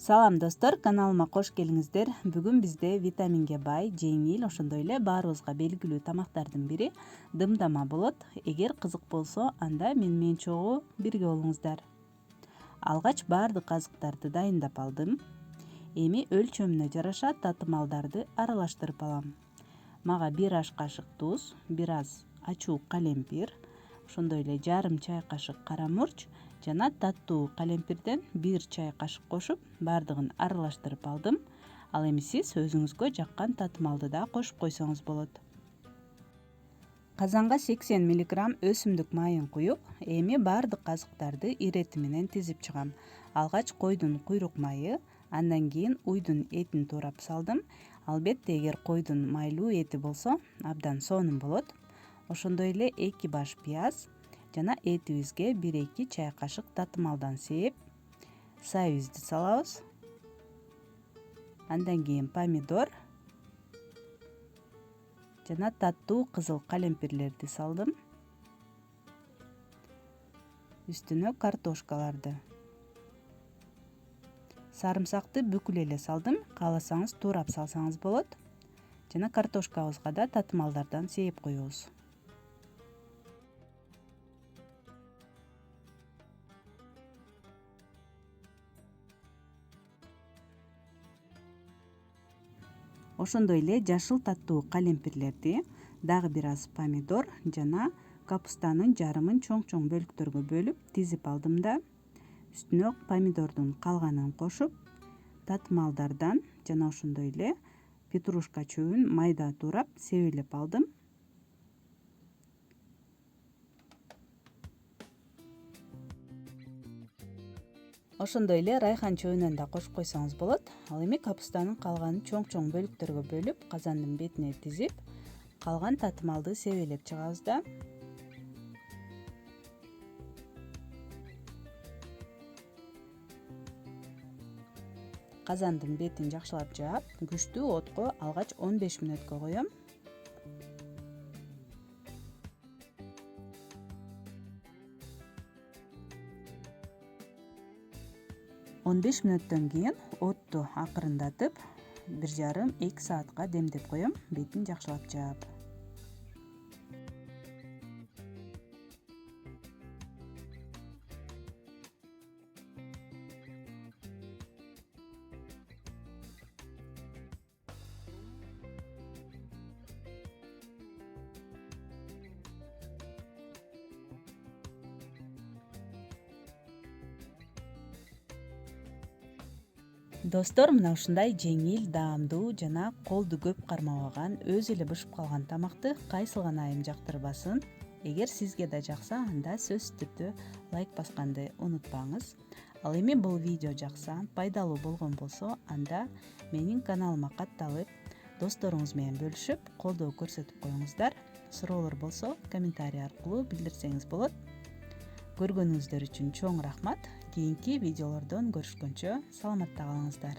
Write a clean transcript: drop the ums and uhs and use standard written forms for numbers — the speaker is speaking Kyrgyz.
Салам достор, каналыма кош келиңиздер. Бүгүн бизде витаминге бай, жеңил, ошондой эле баарыбызга белгилүү тамактардын бири дымдама болот. Эгер кызык болсо, анда менен чогуу бирге болуңуздар. Алгач баардык азыктарды дайындап алдым. Эми өлчөмүнө жараша татымалдарды аралаштырып алам. Мага 1 аш кашык туз, 1 аз ачуу калемпир, ошондой эле жарым чай кашык кара мурч жана таттуу калемпирден 1 чай кашык кошуп, баардыгын аралаштырып алдым. Ал эми сиз өзүңүзгө жаккан татымалды да кошуп койсоңуз болот. Казанга 80 мг өсүмдүк майын куюп, эми баардык азыктарды ирети менен тизип чыгам. Алгач койдун куйрук майы, андан кийин уйдун этин туурап салдым. Албетте, эгер койдун майлуу эти болсо, абдан сонун болот. Ошондой эле 2 баш пияз жана этибизге 1-2 чай кашык татымалдан сээп, сайыбызды салабыз. Андан кийин помидор жана таттуу кызыл калемпирлерди салдым. Үстүнө картошкаларды. Сарымсакты бүкүл эле салдым. Кааласаңыз туурап салсаңыз болот. Жана картошкабызга да татымалдардан сээп коебуз. Ошондой эле жашыл таттуу калемпирлерди, дагы 1 аз помидор жана капустанын жарымын чоң-чоң бөлүктөргө бөлүп тизип алдым да, үстүнө помидордун калганын кошуп, татымалдардан жана ошондой эле петрушка чөбүн майда туурап себелеп алдым. Ошондой эле райхан чөбүнөн да кошуп койсоңуз болот. Ал эми капустанын калганын чоң-чоң бөлүктөргө бөлүп, казандын бетине тизип, калган татымалды себелеп чыгабыз да. Казандын бетин жакшылап жаап, күчтүү отко алгач 15 мүнөткө коем. Он 15 мүнөттөн кийин отту акырындатып 1,5–2 саатка демдеп коем, бетин жакшылап жаап. Достор, мына ушундай жеңил, даамдуу жана колду көп кармабаган, өзү эле бышып калган тамакты кайсыл гана айым жактырбасын. Эгер сизге да жакса, анда сөзсүз түрдө лайк басканды унутпаңыз. Ал эми бул видео жакса, пайдалуу болгон болсо, анда менин каналыма катталып, досторуңуз менен бөлүшүп, колдоо көрсөтүп коюңуздар. Суроолор болсо, комментарий аркылуу билдирсеңиз болот. Көргөнүңүздөр үчүн чоң рахмат. Кийинки видеолордон көрүшкөнчө саламатта калыңыздар.